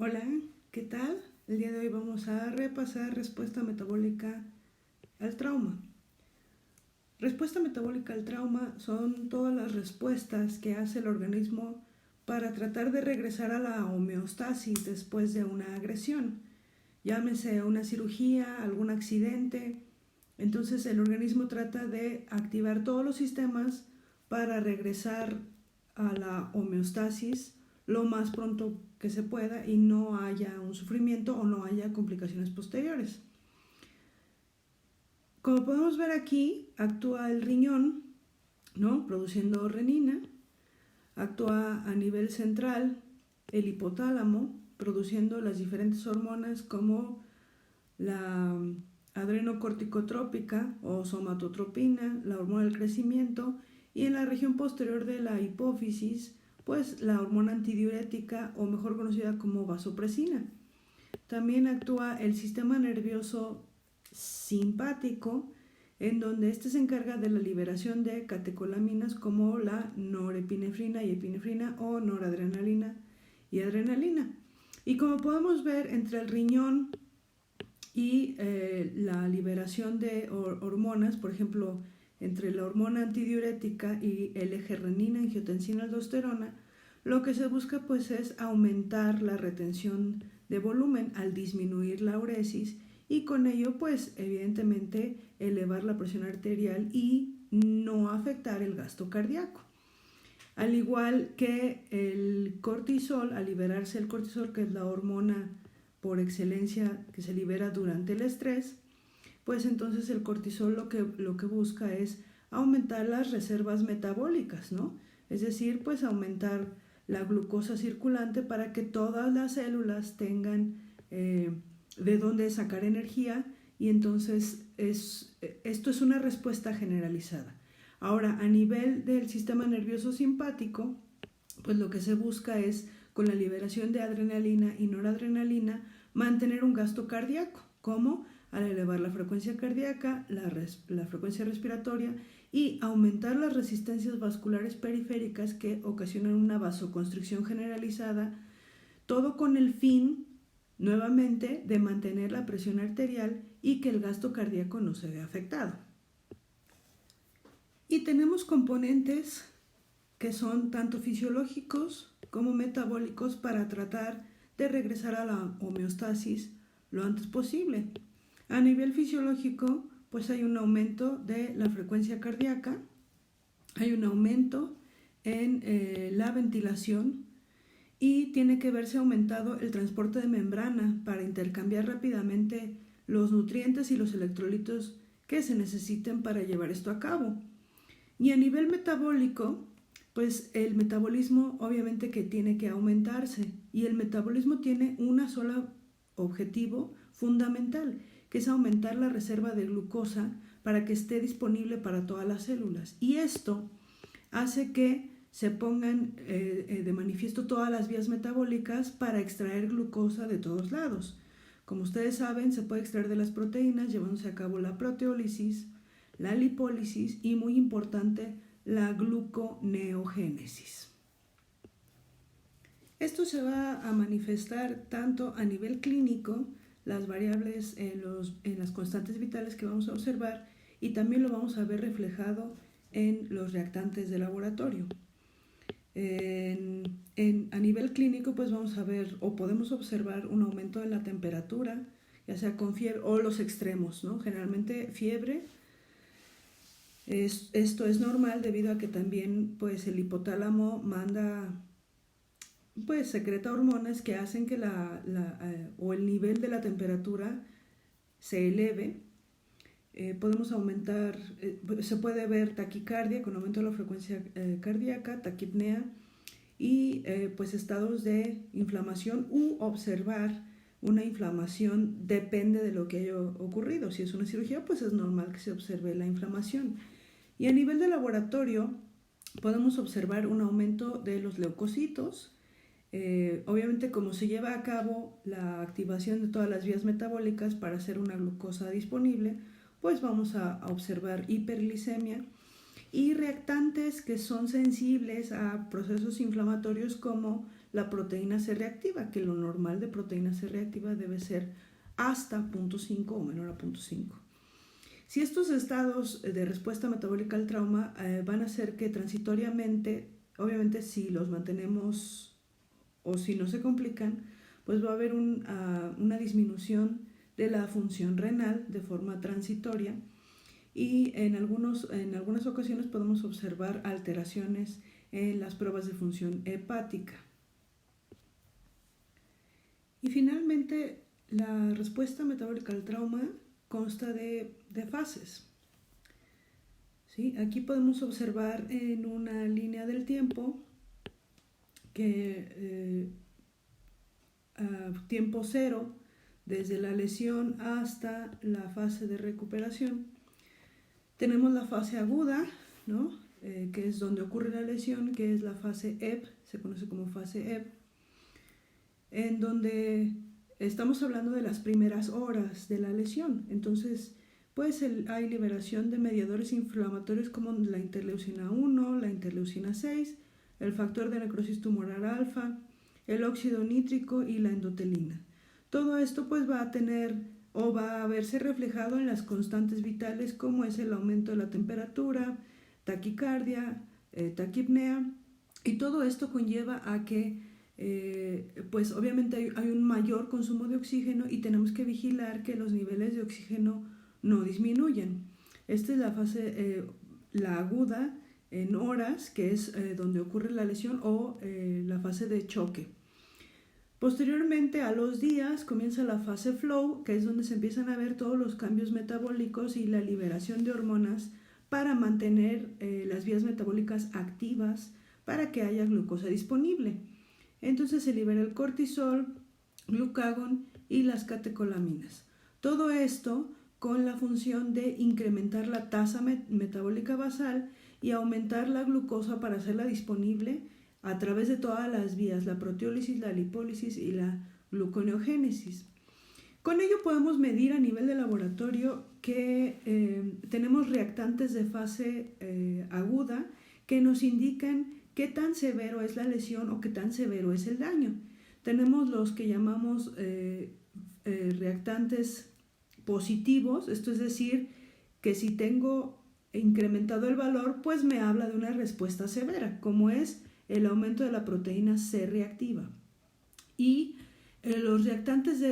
Hola, ¿qué tal? El día de hoy vamos a repasar respuesta metabólica al trauma. Respuesta metabólica al trauma son todas las respuestas que hace el organismo para tratar de regresar a la homeostasis después de una agresión. Llámese una cirugía, algún accidente. Entonces el organismo trata de activar todos los sistemas para regresar a la homeostasis lo más pronto que se pueda y no haya un sufrimiento o no haya complicaciones posteriores. Como podemos ver aquí, actúa el riñón, ¿no? Produciendo renina, actúa a nivel central el hipotálamo, produciendo las diferentes hormonas como la adrenocorticotrópica o somatotropina, la hormona del crecimiento, y en la región posterior de la hipófisis, pues la hormona antidiurética o mejor conocida como vasopresina. También actúa el sistema nervioso simpático, en donde este se encarga de la liberación de catecolaminas como la norepinefrina y epinefrina o noradrenalina y adrenalina. Y como podemos ver, entre el riñón y la liberación de hormonas, por ejemplo, entre la hormona antidiurética y el eje renina, angiotensina, aldosterona, lo que se busca pues es aumentar la retención de volumen al disminuir la uresis y con ello pues evidentemente elevar la presión arterial y no afectar el gasto cardíaco. Al igual que el cortisol, al liberarse el cortisol, que es la hormona por excelencia que se libera durante el estrés, pues entonces el cortisol lo que busca es aumentar las reservas metabólicas, ¿no? Es decir, pues aumentar la glucosa circulante para que todas las células tengan de dónde sacar energía y entonces esto es una respuesta generalizada. Ahora, a nivel del sistema nervioso simpático, pues lo que se busca es, con la liberación de adrenalina y noradrenalina, mantener un gasto cardíaco. ¿Cómo? Al elevar la frecuencia cardíaca, la frecuencia respiratoria y aumentar las resistencias vasculares periféricas que ocasionan una vasoconstricción generalizada, todo con el fin, nuevamente, de mantener la presión arterial y que el gasto cardíaco no se vea afectado. Y tenemos componentes que son tanto fisiológicos como metabólicos para tratar de regresar a la homeostasis lo antes posible. A nivel fisiológico, pues hay un aumento de la frecuencia cardíaca, hay un aumento en la ventilación y tiene que verse aumentado el transporte de membrana para intercambiar rápidamente los nutrientes y los electrolitos que se necesiten para llevar esto a cabo. Y a nivel metabólico, pues el metabolismo obviamente que tiene que aumentarse y el metabolismo tiene una sola objetivo fundamental, que es aumentar la reserva de glucosa para que esté disponible para todas las células. Y esto hace que se pongan de manifiesto todas las vías metabólicas para extraer glucosa de todos lados. Como ustedes saben, se puede extraer de las proteínas llevándose a cabo la proteólisis, la lipólisis y, muy importante, la gluconeogénesis. Esto se va a manifestar tanto a nivel clínico, las variables en las constantes vitales que vamos a observar, y también lo vamos a ver reflejado en los reactantes de laboratorio. A nivel clínico, pues vamos a ver o podemos observar un aumento de la temperatura, ya sea con fiebre o los extremos, ¿no? Generalmente fiebre. Esto es normal debido a que también pues el hipotálamo pues secreta hormonas que hacen que o el nivel de la temperatura se eleve. Podemos aumentar, se puede ver taquicardia con aumento de la frecuencia cardíaca, taquipnea y pues estados de inflamación u observar una inflamación, depende de lo que haya ocurrido. Si es una cirugía, pues es normal que se observe la inflamación. Y a nivel de laboratorio podemos observar un aumento de los leucocitos. Obviamente, como se lleva a cabo la activación de todas las vías metabólicas para hacer una glucosa disponible, pues vamos a observar hiperglicemia y reactantes que son sensibles a procesos inflamatorios como la proteína C reactiva, que lo normal de proteína C reactiva debe ser hasta 0.5 o menor a 0.5. Si estos estados de respuesta metabólica al trauma van a hacer que transitoriamente, obviamente si los mantenemos o si no se complican, pues va a haber una disminución de la función renal de forma transitoria y en algunas ocasiones podemos observar alteraciones en las pruebas de función hepática. Y finalmente, la respuesta metabólica al trauma consta de fases. ¿Sí? Aquí podemos observar en una línea del tiempo que a tiempo cero, desde la lesión hasta la fase de recuperación, tenemos la fase aguda, ¿no? Que es donde ocurre la lesión, que es la fase EP, se conoce como fase EP, en donde estamos hablando de las primeras horas de la lesión. Entonces, pues hay liberación de mediadores inflamatorios como la interleucina 1, la interleucina 6, el factor de necrosis tumoral alfa, el óxido nítrico y la endotelina. Todo esto pues va a tener o va a verse reflejado en las constantes vitales como es el aumento de la temperatura, taquicardia, taquipnea, y todo esto conlleva a que pues obviamente hay un mayor consumo de oxígeno y tenemos que vigilar que los niveles de oxígeno no disminuyan. Esta es la fase, la aguda en horas, que es donde ocurre la lesión, o la fase de choque. Posteriormente, a los días, comienza la fase flow, que es donde se empiezan a ver todos los cambios metabólicos y la liberación de hormonas para mantener las vías metabólicas activas para que haya glucosa disponible. Entonces se libera el cortisol, glucagón y las catecolaminas. Todo esto con la función de incrementar la tasa metabólica basal y aumentar la glucosa para hacerla disponible a través de todas las vías, la proteólisis, la lipólisis y la gluconeogénesis. Con ello podemos medir a nivel de laboratorio que tenemos reactantes de fase aguda que nos indican qué tan severo es la lesión o qué tan severo es el daño. Tenemos los que llamamos reactantes positivos, esto es decir, que si tengo incrementado el valor, pues me habla de una respuesta severa, como es el aumento de la proteína C reactiva. Y los reactantes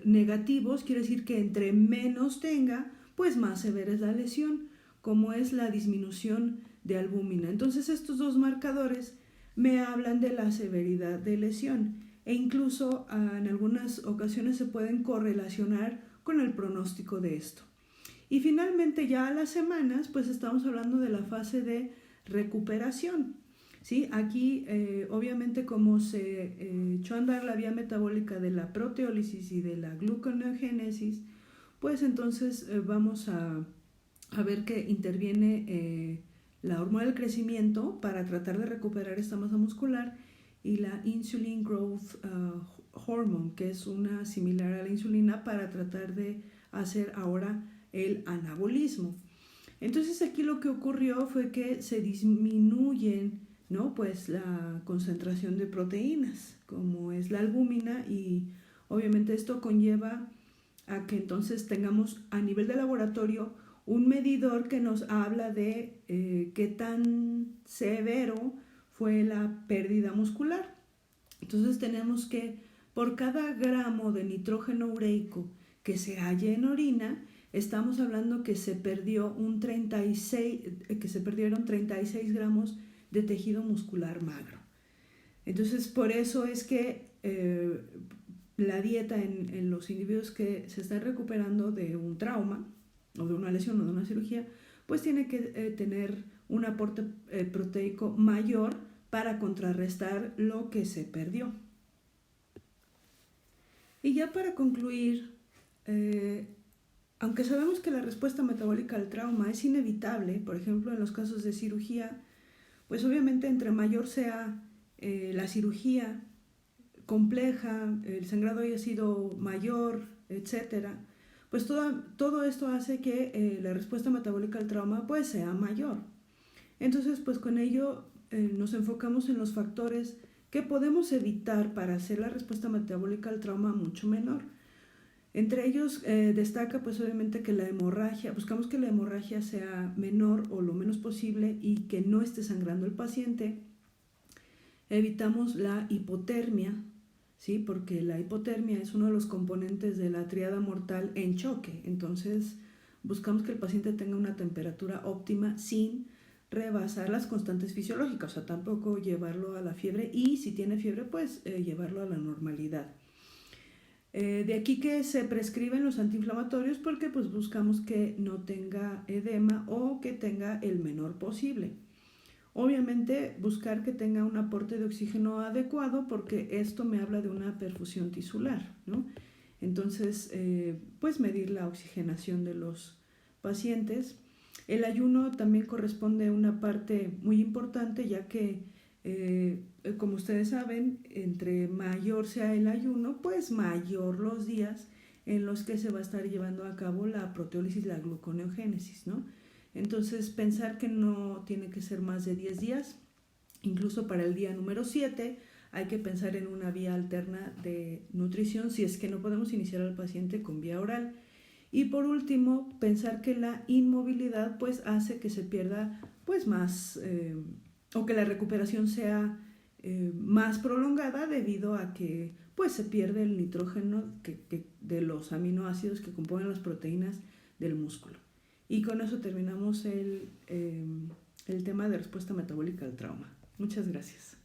negativos quiere decir que entre menos tenga, pues más severa es la lesión, como es la disminución de albúmina. Entonces estos dos marcadores me hablan de la severidad de lesión e incluso en algunas ocasiones se pueden correlacionar con el pronóstico de esto. Y finalmente ya a las semanas pues estamos hablando de la fase de recuperación. ¿Sí? Aquí obviamente como se echó a andar la vía metabólica de la proteólisis y de la gluconeogénesis, pues entonces vamos a ver que interviene la hormona del crecimiento para tratar de recuperar esta masa muscular y la Insulin Growth Hormone, que es una similar a la insulina para tratar de hacer ahora el anabolismo. Entonces aquí lo que ocurrió fue que se disminuyen, ¿no? Pues la concentración de proteínas, como es la albúmina, y obviamente esto conlleva a que entonces tengamos a nivel de laboratorio un medidor que nos habla de qué tan severo fue la pérdida muscular. Entonces tenemos que por cada gramo de nitrógeno ureico que se halle en orina, estamos hablando que se perdieron 36 gramos de tejido muscular magro. Entonces por eso es que la dieta en los individuos que se están recuperando de un trauma o de una lesión o de una cirugía, pues tiene que tener un aporte proteico mayor para contrarrestar lo que se perdió. Y ya para concluir, aunque sabemos que la respuesta metabólica al trauma es inevitable, por ejemplo en los casos de cirugía, pues obviamente entre mayor sea la cirugía compleja, el sangrado haya sido mayor, etcétera, pues todo esto hace que la respuesta metabólica al trauma pues sea mayor. Entonces pues con ello nos enfocamos en los factores que podemos evitar para hacer la respuesta metabólica al trauma mucho menor. Entre ellos destaca pues obviamente que la hemorragia, buscamos que la hemorragia sea menor o lo menos posible y que no esté sangrando el paciente. Evitamos la hipotermia, ¿sí? Porque la hipotermia es uno de los componentes de la tríada mortal en choque. Entonces buscamos que el paciente tenga una temperatura óptima sin rebasar las constantes fisiológicas, o sea, tampoco llevarlo a la fiebre y si tiene fiebre pues llevarlo a la normalidad. De aquí que se prescriben los antiinflamatorios porque pues buscamos que no tenga edema o que tenga el menor posible. Obviamente buscar que tenga un aporte de oxígeno adecuado porque esto me habla de una perfusión tisular, ¿no? Entonces, pues medir la oxigenación de los pacientes. El ayuno también corresponde a una parte muy importante ya que como ustedes saben, entre mayor sea el ayuno, pues mayor los días en los que se va a estar llevando a cabo la proteólisis y la gluconeogénesis, ¿no? Entonces, pensar que no tiene que ser más de 10 días, incluso para el día número 7, hay que pensar en una vía alterna de nutrición si es que no podemos iniciar al paciente con vía oral. Y por último, pensar que la inmovilidad pues hace que se pierda pues más o que la recuperación sea más prolongada debido a que pues se pierde el nitrógeno de los aminoácidos que componen las proteínas del músculo. Y con eso terminamos el tema de respuesta metabólica al trauma. Muchas gracias.